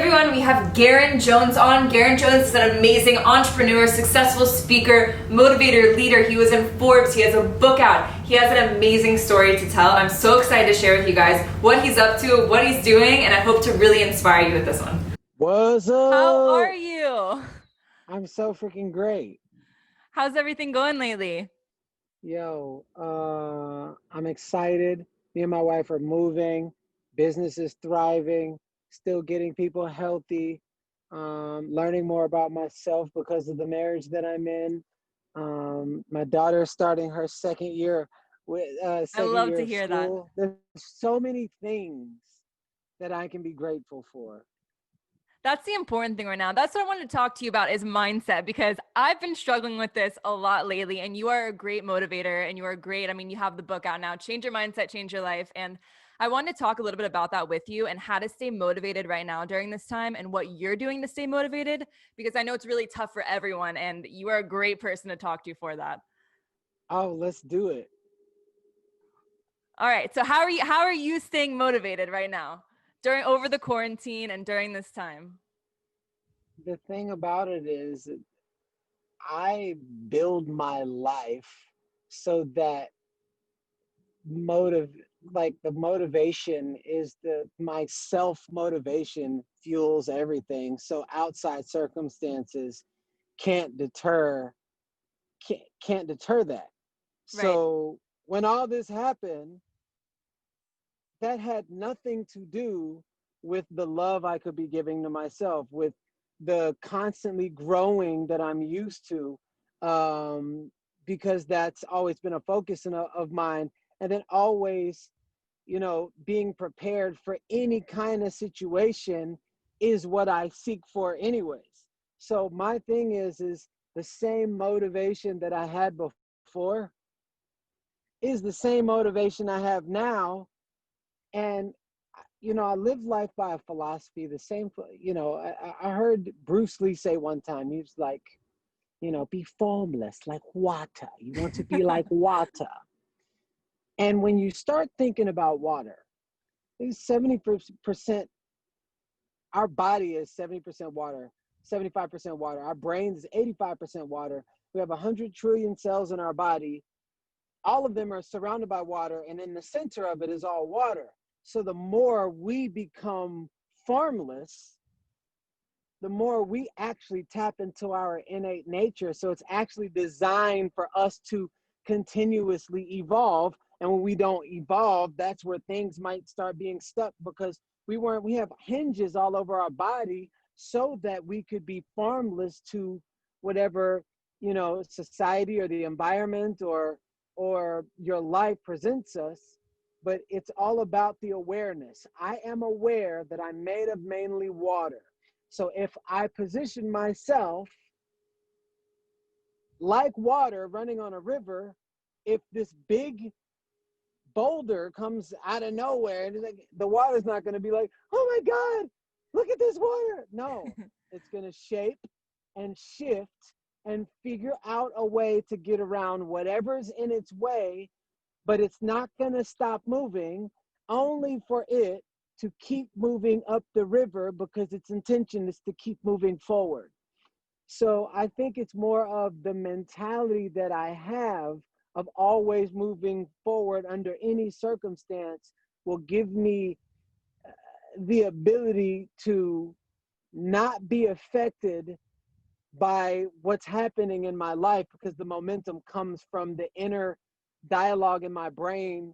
everyone, we have Garrain Jones on. Garrain Jones is an amazing entrepreneur, successful speaker, motivator, leader. He was in Forbes. He has a book out. He has an amazing story to tell. I'm so excited to share with you guys what he's up to, what he's doing, and I hope to really inspire you with this one. What's up? How are you? I'm so freaking great. How's everything going lately? I'm excited. Me and my wife are moving. Business is thriving. Still getting people healthy. Learning more about myself because of the marriage that I'm in. My daughter's starting her second year I love to of hear that. school. There's so many things that I can be grateful for. That's the important thing right now. That's what I wanted to talk to you about is mindset, because I've been struggling with this a lot lately, and you are a great motivator and you are great. I mean, you have the book out now, Change Your Mindset, Change Your Life. And I wanted to talk a little bit about that with you and how to stay motivated right now during this time and what you're doing to stay motivated, because I know it's really tough for everyone and you are a great person to talk to for that. Oh, let's do it. All right. So how are you staying motivated right now over the quarantine and during this time? The thing about it is I build my life so that motive the motivation is my self motivation fuels everything. So outside circumstances can't deter can't deter that. Right. So when all this happened, that had nothing to do with the love I could be giving to myself, with the constantly growing that I'm used to, because that's always been a focus of mine. And then always, being prepared for any kind of situation is what I seek for anyways. So my thing is the same motivation that I had before is the same motivation I have now. And I live life by a philosophy, the same. I heard Bruce Lee say one time, he was like, be formless like water. You want to be like water. And when you start thinking about water, it's 70%, our body is 70% water, 75% water. Our brains is 85% water. We have 100 trillion cells in our body. All of them are surrounded by water, and in the center of it is all water. So the more we become formless, the more we actually tap into our innate nature. So it's actually designed for us to continuously evolve. And when we don't evolve, that's where things might start being stuck, because we have hinges all over our body so that we could be formless to whatever, society or the environment or your life presents us. But it's all about the awareness. I am aware that I'm made of mainly water. So if I position myself like water running on a river, if this big boulder comes out of nowhere, and the water's not going to be like, oh my God, look at this water. No, it's going to shape and shift and figure out a way to get around whatever's in its way, but it's not going to stop moving, only for it to keep moving up the river, because its intention is to keep moving forward. So I think it's more of the mentality that I have of always moving forward under any circumstance will give me the ability to not be affected by what's happening in my life, because the momentum comes from the inner dialogue in my brain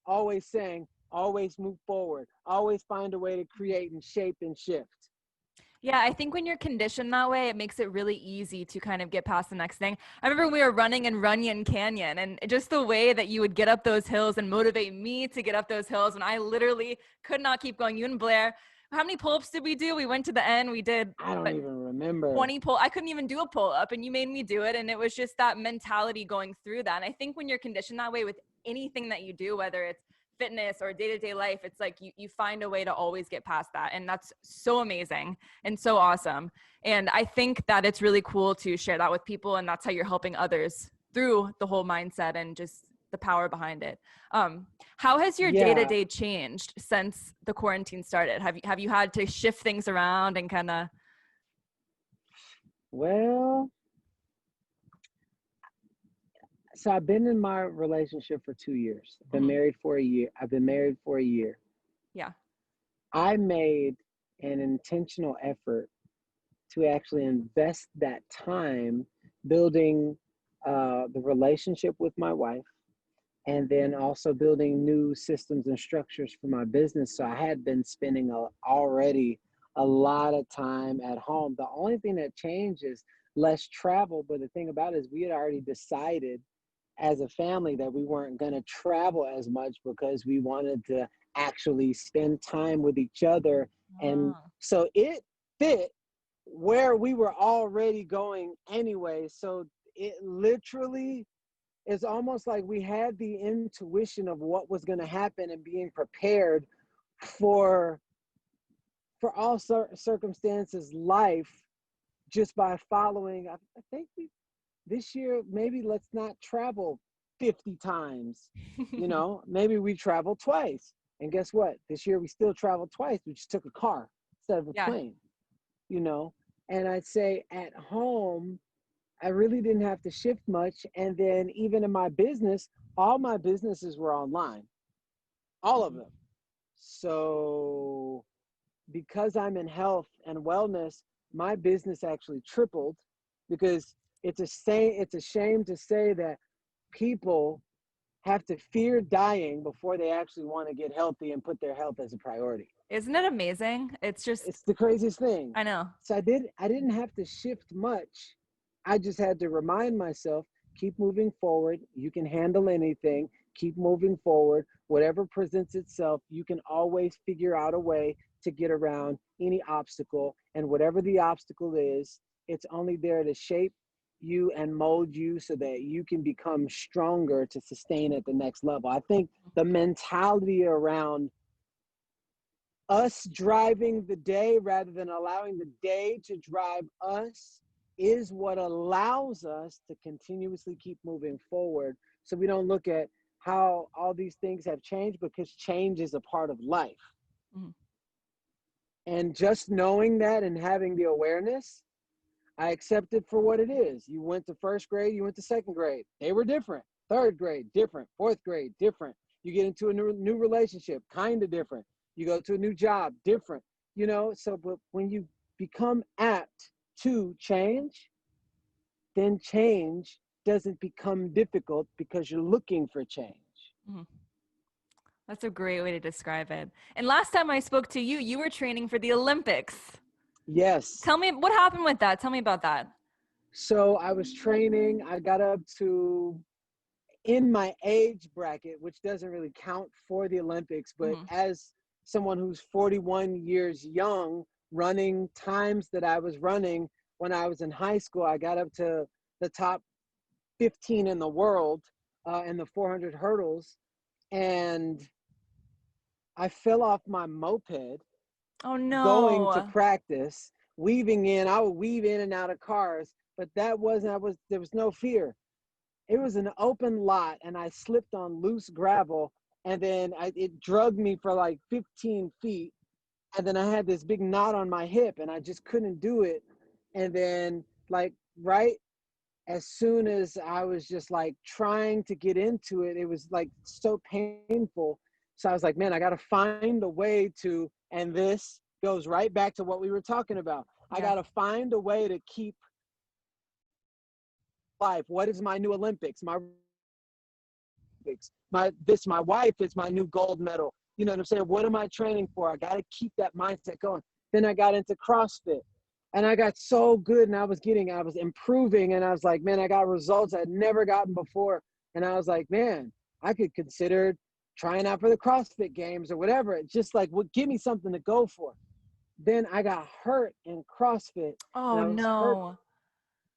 always saying, always move forward, always find a way to create and shape and shift. Yeah, I think when you're conditioned that way, it makes it really easy to kind of get past the next thing. I remember we were running in Runyon Canyon, and just the way that you would get up those hills and motivate me to get up those hills when I literally could not keep going. You and Blair, how many pull-ups did we do? We went to the end. We did I don't even remember. 20 pull. I couldn't even do a pull-up, and you made me do it. And it was just that mentality going through that. And I think when you're conditioned that way with anything that you do, whether it's fitness or day-to-day life, it's like you find a way to always get past that. And that's so amazing and so awesome. And I think that it's really cool to share that with people, and that's how you're helping others through the whole mindset and just the power behind it. How has your Yeah. day-to-day changed since the quarantine started? Have you had to shift things around and kind of? Well, so I've been in my relationship for 2 years. I've been married for a year. I've been married for a year. Yeah. I made an intentional effort to actually invest that time building the relationship with my wife, and then also building new systems and structures for my business. So I had been spending already a lot of time at home. The only thing that changed is less travel. But the thing about it is we had already decided as a family that we weren't going to travel as much because we wanted to actually spend time with each other. And Oh. so it fit where we were already going anyway. So it literally, it's almost like we had the intuition of what was going to happen and being prepared for all circumstances life, just by following. I think this year maybe let's not travel 50 times, maybe we travel twice. And guess what, this year we still traveled twice. We just took a car instead of a Yeah. plane. And I'd say at home I really didn't have to shift much. And then even in my business, all my businesses were online, all of them. So because I'm in health and wellness, my business actually tripled, because it's a shame to say that people have to fear dying before they actually want to get healthy and put their health as a priority. Isn't it amazing? It's just, It's the craziest thing. I know. So I didn't have to shift much. I just had to remind myself, keep moving forward. You can handle anything. Keep moving forward. Whatever presents itself, you can always figure out a way to get around any obstacle. And whatever the obstacle is, it's only there to shape you and mold you so that you can become stronger to sustain at the next level. I think the mentality around us driving the day rather than allowing the day to drive us is what allows us to continuously keep moving forward. So we don't look at how all these things have changed, because change is a part of life. Mm-hmm. And just knowing that and having the awareness, I accept it for what it is. You went to first grade, you went to second grade. They were different. Third grade, different. Fourth grade, different. You get into a new relationship, kind of different. You go to a new job, different. But when you become apt to change, then change doesn't become difficult because you're looking for change. Mm-hmm. That's a great way to describe it. And last time I spoke to you, you were training for the Olympics. Yes. Tell me what happened with that. Tell me about that. So I was training. I got up to, in my age bracket, which doesn't really count for the Olympics, but as someone who's 41 years young, running times that I was running when I was in high school, I got up to the top 15 in the world in the 400 hurdles. And I fell off my moped Oh going to no. practice, I would weave in and out of cars, but there was no fear. It was an open lot, and I slipped on loose gravel, and then it drugged me for like 15 feet, and then I had this big knot on my hip, and I just couldn't do it. And then, like, right as soon as I was just like trying to get into it, it was like so painful. So I was like, man, I got to find a way to, and this goes right back to what we were talking about. I Yeah. got to find a way to keep life. What is my new Olympics? My wife is my new gold medal. You know what I'm saying? What am I training for? I got to keep that mindset going. Then I got into CrossFit, and I got so good, and I was improving, and I was like, man, I got results I'd never gotten before. And I was like, man, I could consider trying out for the CrossFit games or whatever. It's just like, give me something to go for. Then I got hurt in CrossFit, and Oh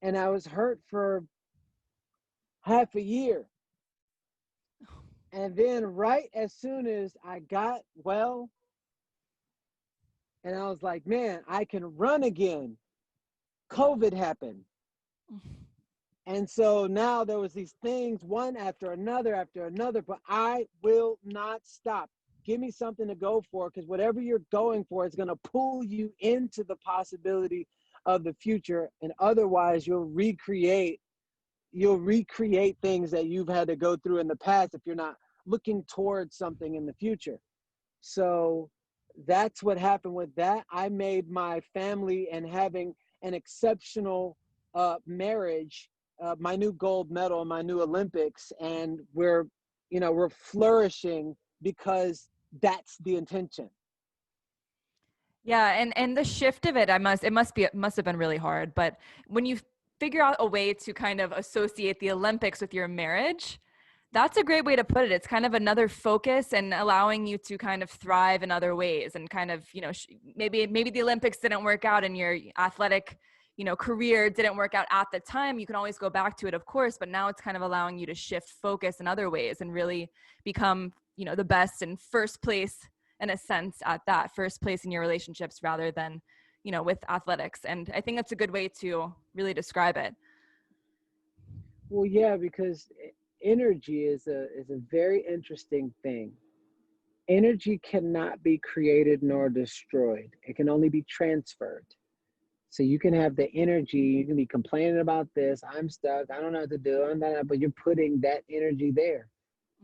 I was hurt, no. for half a year. And then right as soon as I got well, and I was like, man, I can run again, COVID happened. And so now there was these things, one after another, but I will not stop. Give me something to go for, because whatever you're going for is going to pull you into the possibility of the future. And otherwise you'll recreate things that you've had to go through in the past if you're not looking towards something in the future. So that's what happened with that. I made my family and having an exceptional marriage my new gold medal, my new Olympics, and we're flourishing because that's the intention. Yeah, and the shift of it must have been really hard. But when you figure out a way to kind of associate the Olympics with your marriage, that's a great way to put it. It's kind of another focus and allowing you to kind of thrive in other ways and kind of, maybe the Olympics didn't work out and your athletic, career didn't work out at the time. You can always go back to it, of course, but now it's kind of allowing you to shift focus in other ways and really become, the best and first place in a sense at that first place in your relationships rather than, with athletics. And I think that's a good way to really describe it. Well, yeah, because energy is a very interesting thing. Energy cannot be created nor destroyed. It can only be transferred. So you can have the energy, you can be complaining about this, I'm stuck, I don't know what to do, but you're putting that energy there.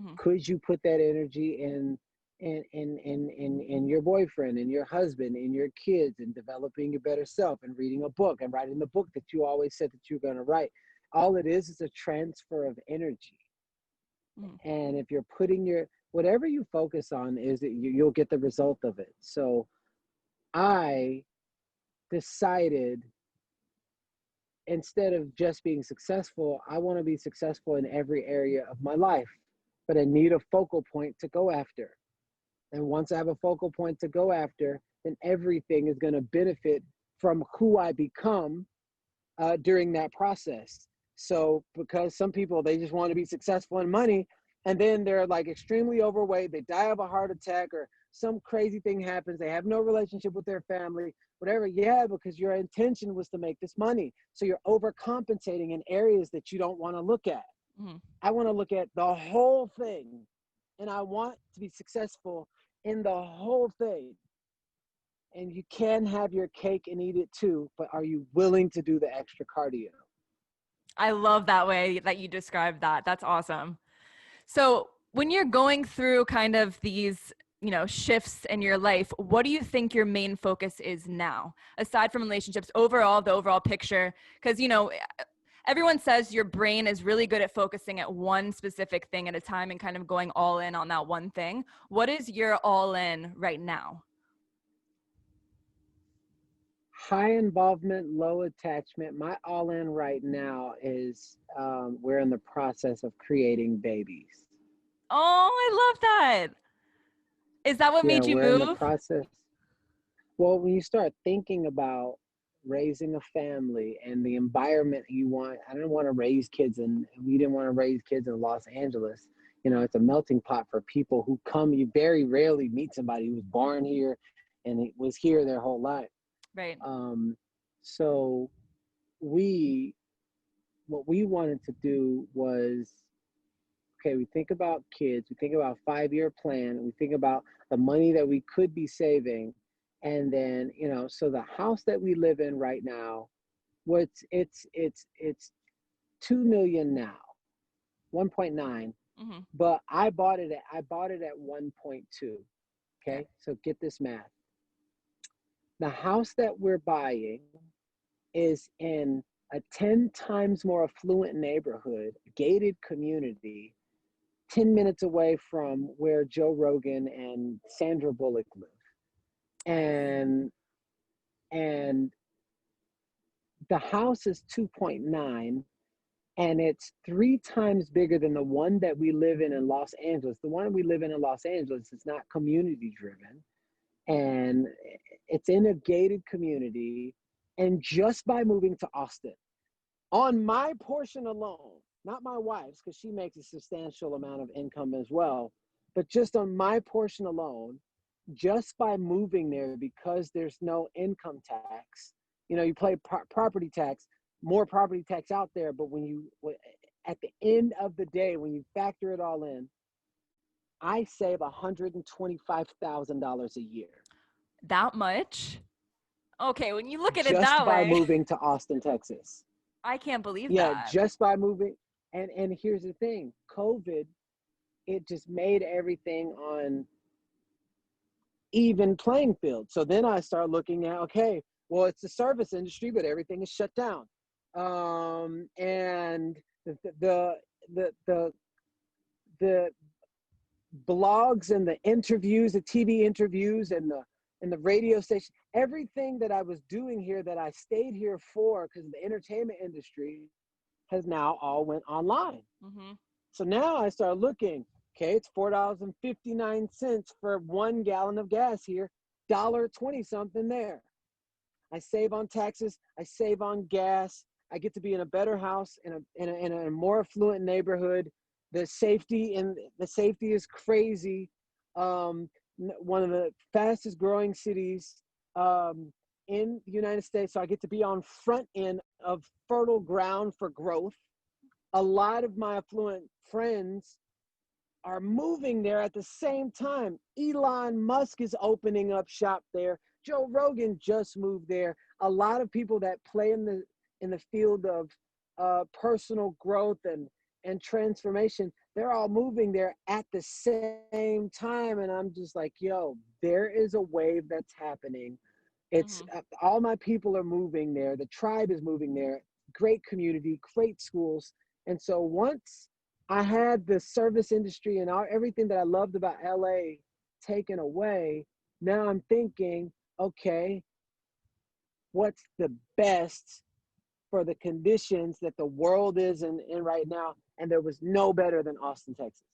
Mm-hmm. Could you put that energy in your boyfriend and your husband and your kids and developing your better self and reading a book and writing the book that you always said that you're going to write? All it is a transfer of energy. Mm-hmm. And if you're putting whatever you focus on, you'll get the result of it. So I decided, instead of just being successful, I want to be successful in every area of my life, but I need a focal point to go after. And once I have a focal point to go after, then everything is going to benefit from who I become during that process. So because some people, they just want to be successful in money, and then they're like extremely overweight, they die of a heart attack, or some crazy thing happens, they have no relationship with their family, whatever. Yeah, because your intention was to make this money. So you're overcompensating in areas that you don't want to look at. Mm-hmm. I want to look at the whole thing, and I want to be successful in the whole thing. And you can have your cake and eat it too, but are you willing to do the extra cardio? I love that way that you described that. That's awesome. So when you're going through kind of these, shifts in your life, what do you think your main focus is now, aside from relationships, the overall picture? Because, everyone says your brain is really good at focusing at one specific thing at a time and kind of going all in on that one thing. What is your all in right now? High involvement, low attachment. My all in right now is we're in the process of creating babies. Oh, I love that. Is that what made you move? In the process. Well, when you start thinking about raising a family and the environment you want, I didn't want to raise kids, and we didn't want to raise kids in Los Angeles. It's a melting pot for people who come. You very rarely meet somebody who was born here and it was here their whole life. Right. So what we wanted to do was, okay, we think about kids, we think about 5-year plan, we think about the money that we could be saving. And then, so the house that we live in right now, it's 2 million now, 1.9. Mm-hmm. But I bought it at 1.2. Okay. So get this math. The house that we're buying is in a 10 times more affluent neighborhood, gated community, 10 minutes away from where Joe Rogan and Sandra Bullock live. And the house is 2.9, and it's 3 times bigger than the one that we live in Los Angeles. The one we live in Los Angeles is not community driven, and it's in a gated community. And just by moving to Austin, on my portion alone, not my wife's, because she makes a substantial amount of income as well, but just on my portion alone, just by moving there, because there's no income tax, you pay property tax, more property tax out there. But at the end of the day, when you factor it all in, I save $125,000 a year That much? Okay, when you look at it just that by way, moving to Austin, Texas. I can't believe Yeah, that. just by moving. And here's the thing, COVID, it just made everything on even playing field. So then I start looking at, okay, well, it's the service industry, but everything is shut down. And the blogs and the interviews, the TV interviews and the radio station, everything that I was doing here that I stayed here for because of the entertainment industry has now all went online. Mm-hmm. So now I start looking, okay, it's $4.59 for 1 gallon of gas here, $1.20 something there. I save on taxes, I save on gas, I get to be in a better house in a more affluent neighborhood. The safety is crazy. One of the fastest growing cities in the United States. So I get to be on front end of fertile ground for growth. A lot of my affluent friends are moving there at the same time. Elon Musk is opening up shop there. Joe Rogan just moved there. A lot of people that play in the field of personal growth and transformation, they're all moving there at the same time. And I'm just like, yo, there is a wave that's happening. It's all my people are moving there. The tribe is moving there. Great community, great schools. And so once I had the service industry and everything that I loved about LA taken away, now I'm thinking, okay, what's the best for the conditions that the world is in right now? And there was no better than Austin, Texas.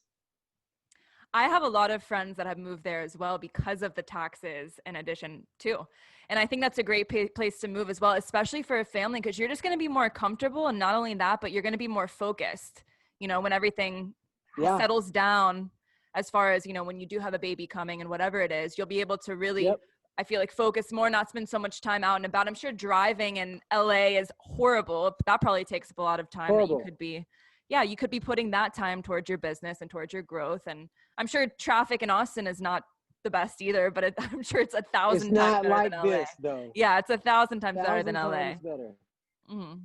I have a lot of friends that have moved there as well because of the taxes in addition too. And I think that's a great place to move as well, especially for a family, because you're just going to be more comfortable. And not only that, but you're going to be more focused, you know, when everything settles down, as far as, you know, when you do have a baby coming and whatever it is, you'll be able to really, I feel like, focus more, not spend so much time out and about. I'm sure driving in LA is horrible. That probably takes up a lot of time that you could be, you could be putting that time towards your business and towards your growth. And I'm sure traffic in Austin is not the best either, but I'm sure it's 1,000 times better like than LA. this, though. Yeah, it's 1,000 times better than LA. Times better. Mm-hmm.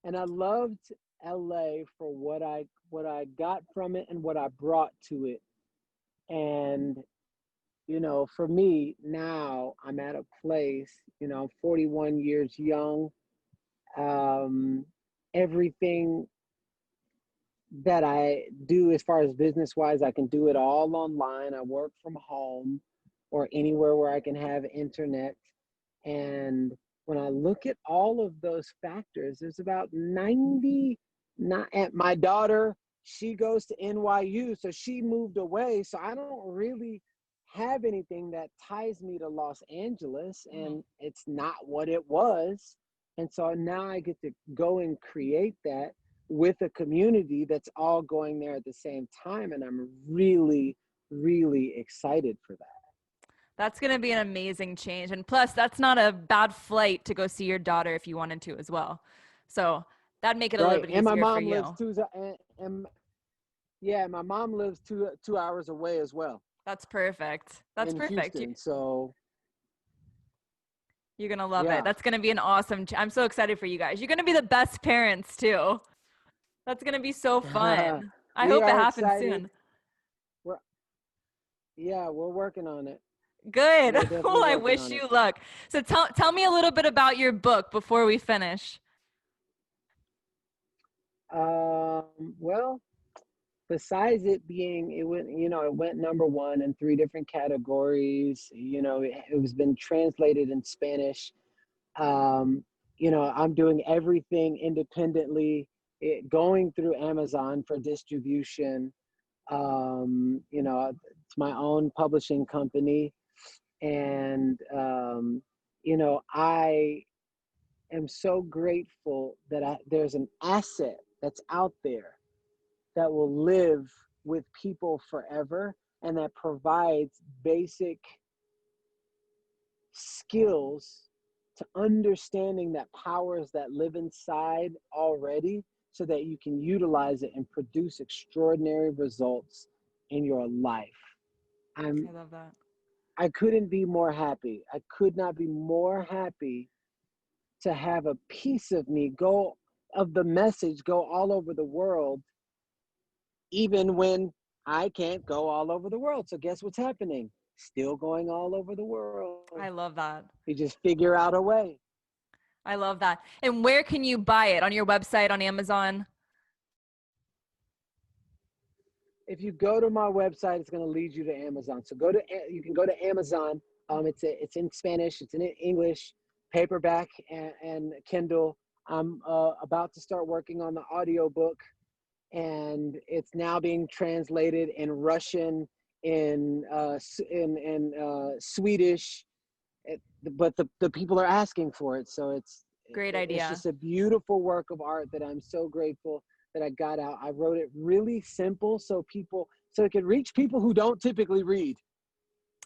And I loved LA for what I got from it and what I brought to it. And, you know, for me now, I'm at a place, you know, I'm 41 years young. Everything that I do as far as business wise, I can do it all online. I work from home or anywhere where I can have internet. And when I look at all of those factors, there's about 90, not at my daughter, she goes to NYU, so she moved away. So I don't really have anything that ties me to Los Angeles, and it's not what it was. And so now I get to go and create that with a community that's all going there at the same time. And I'm really, really excited for that. That's going to be an amazing change. And plus, that's not a bad flight to go see your daughter if you wanted to as well. So that'd make it a little bit easier for you. And my mom lives my mom lives two hours away as well. That's perfect. That's perfect. Houston, so you're going to love it. That's going to be an awesome, I'm so excited for you guys. You're going to be the best parents too. That's going to be so fun. I hope it happens soon. We're working on it. Good. Well, I wish you luck. So tell me a little bit about your book before we finish. Well, besides it being, it went number one in 3 different categories. You know, it was been translated in Spanish. You know, I'm doing everything independently, going through Amazon for distribution. You know, it's my own publishing company. And, you know, I am so grateful that there's an asset that's out there that will live with people forever and that provides basic skills to understanding that powers that live inside already so that you can utilize it and produce extraordinary results in your life. I love that. I couldn't be more happy. I could not be more happy to have a piece of me of the message go all over the world, even when I can't go all over the world. So guess what's happening? Still going all over the world. I love that. You just figure out a way. I love that. And where can you buy it? On your website, on Amazon? If you go to my website, it's going to lead you to Amazon. So you can go to Amazon. It's in Spanish, it's in English, paperback and Kindle. I'm about to start working on the audiobook, and it's now being translated in Russian, in Swedish, but the people are asking for it. So Great it's idea. just a beautiful work of art that I'm so grateful that I got out. I wrote it really simple so it could reach people who don't typically read.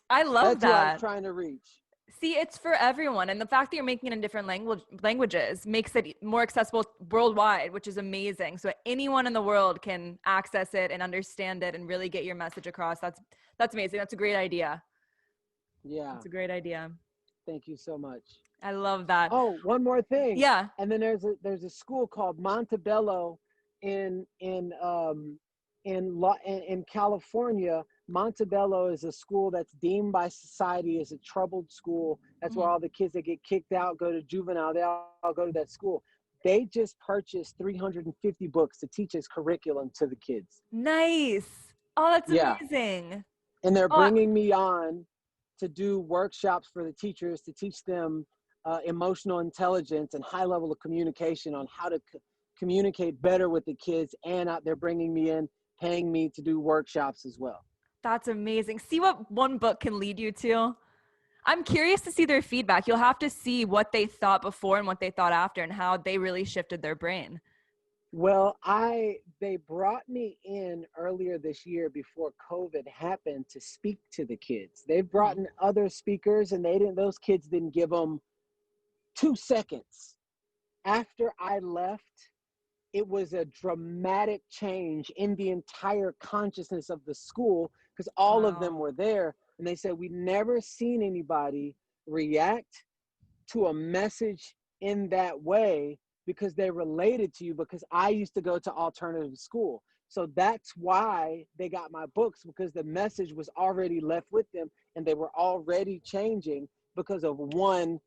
I love That's who I was that. trying to reach. See, it's for everyone. And the fact that you're making it in different languages makes it more accessible worldwide, which is amazing. So anyone in the world can access it and understand it and really get your message across. That's amazing. That's a great idea. Yeah. It's a great idea. Thank you so much. I love that. Oh, one more thing. Yeah. And then there's a school called Montebello in California. Montebello is a school that's deemed by society as a troubled school. That's where all the kids that get kicked out go to juvenile. They all go to that school. They just purchased 350 books to teach as curriculum to the kids. Nice. Oh, that's Yeah. amazing. And they're Oh, bringing me on to do workshops for the teachers to teach them emotional intelligence and high level of communication on how to communicate better with the kids. And they're bringing me in, paying me to do workshops as well. that's amazing. See what one book can lead you to? I'm curious to see their feedback. You'll have to see what they thought before and what they thought after and how they really shifted their brain. Well, they brought me in earlier this year before COVID happened to speak to the kids. They brought in other speakers, and those kids didn't give them 2 seconds. After I left, it was a dramatic change in the entire consciousness of the school because all of them Wow. were there. And they said, we've never seen anybody react to a message in that way because they related to you, because I used to go to alternative school. So that's why they got my books, because the message was already left with them and they were already changing because of 1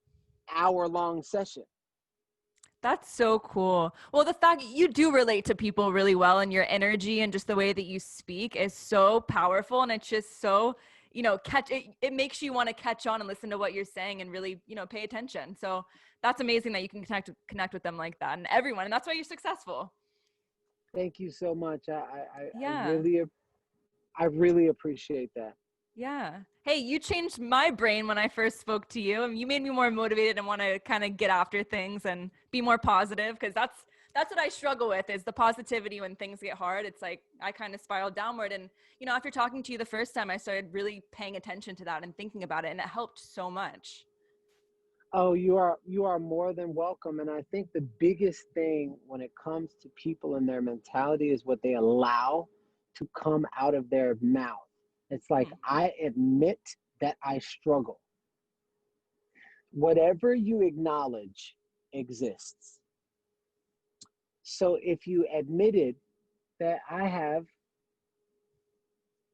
hour-long session. That's so cool. Well, the fact you do relate to people really well, and your energy and just the way that you speak is so powerful. And it's just so, it makes you want to catch on and listen to what you're saying and really, pay attention. So that's amazing that you can connect with them like that, and everyone. And that's why you're successful. Thank you so much. Yeah. I really appreciate that. Yeah. Hey, you changed my brain when I first spoke to you, and you made me more motivated and want to kind of get after things and be more positive, because that's what I struggle with, is the positivity when things get hard. It's like I kind of spiral downward. And, after talking to you the first time, I started really paying attention to that and thinking about it, and it helped so much. Oh, you are more than welcome. And I think the biggest thing when it comes to people and their mentality is what they allow to come out of their mouth. It's like, I admit that I struggle. Whatever you acknowledge exists. So if you admitted that I have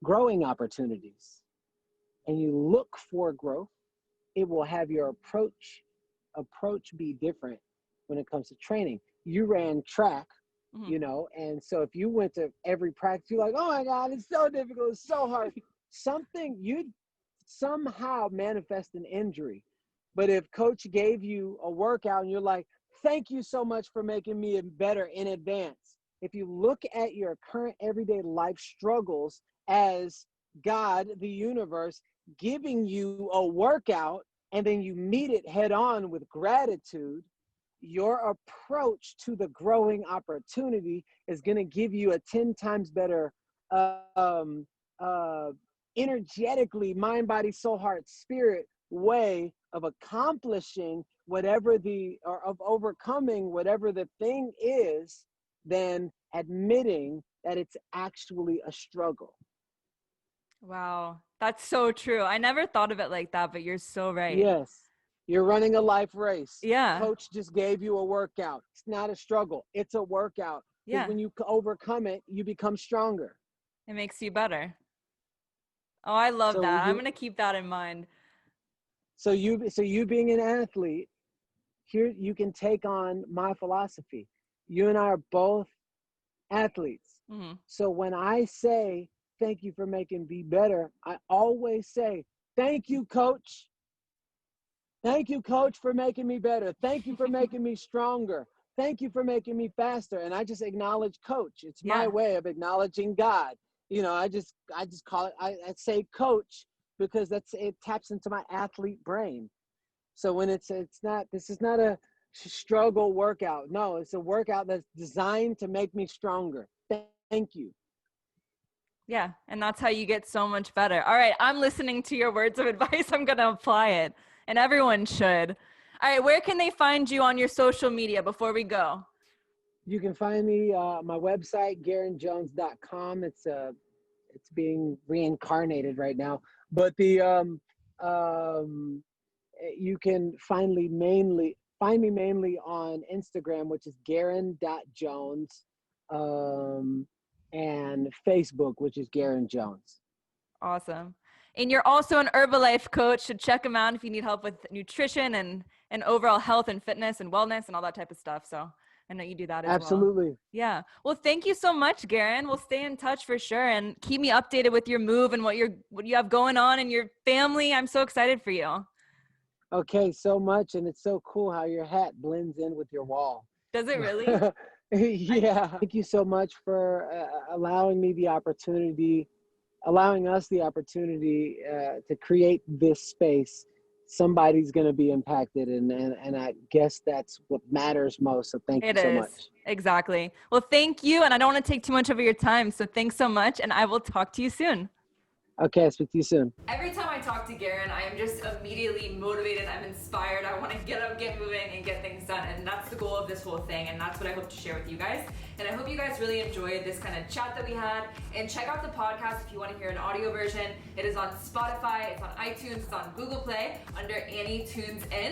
growing opportunities and you look for growth, it will have your approach be different when it comes to training. You ran track, and so if you went to every practice, you're like, oh my God, it's so difficult, it's so hard. You'd somehow manifest an injury. But if coach gave you a workout and you're like, thank you so much for making me better in advance. If you look at your current everyday life struggles as God, the universe, giving you a workout, and then you meet it head on with gratitude, your approach to the growing opportunity is going to give you a 10 times better energetically mind, body, soul, heart, spirit way of accomplishing of overcoming whatever the thing is, than admitting that it's actually a struggle. Wow. That's so true. I never thought of it like that, but you're so right. Yes. You're running a life race. Yeah. Coach just gave you a workout. It's not a struggle. It's a workout. Because Yeah. when you overcome it, you become stronger. It makes you better. Oh, I love So that. I'm going to keep that in mind. So you being an athlete, here you can take on my philosophy. You and I are both athletes. Mm-hmm. So when I say, thank you for making me better, I always say, thank you, coach. Thank you, coach, for making me better. Thank you for making me stronger. Thank you for making me faster. And I just acknowledge coach. It's my way of acknowledging God. You know, I just call it, I say coach because it taps into my athlete brain. So when this is not a struggle workout. No, it's a workout that's designed to make me stronger. Thank you. Yeah. And that's how you get so much better. All right. I'm listening to your words of advice. I'm going to apply it, and everyone should. All right. Where can they find you on your social media before we go? You can find me, my website, GarrainJones.com. It's being reincarnated right now, but you can find me mainly on Instagram, which is Garrain.Jones, and Facebook, which is Garrain Jones. Awesome. And you're also an Herbalife coach, so check them out if you need help with nutrition and overall health and fitness and wellness and all that type of stuff. So I know you do that as well. Absolutely. Yeah. Well, thank you so much, Garrain. We'll stay in touch for sure, and keep me updated with your move and what you have going on in your family. I'm so excited for you. Okay, so much, and it's so cool how your hat blends in with your wall. Does it really? Yeah. Thank you so much for allowing us the opportunity to create this space. Somebody's going to be impacted, and I guess that's what matters most. So thank you so much. Exactly. Well, thank you. And I don't want to take too much of your time. So thanks so much. And I will talk to you soon. Okay, I'll speak to you soon. Every time I talk to Garrain, I am just immediately motivated. I'm inspired. I want to get up, get moving, and get things done. And that's the goal of this whole thing. And that's what I hope to share with you guys. And I hope you guys really enjoyed this kind of chat that we had. And check out the podcast if you want to hear an audio version. It is on Spotify, it's on iTunes, it's on Google Play under Annie Tunes In.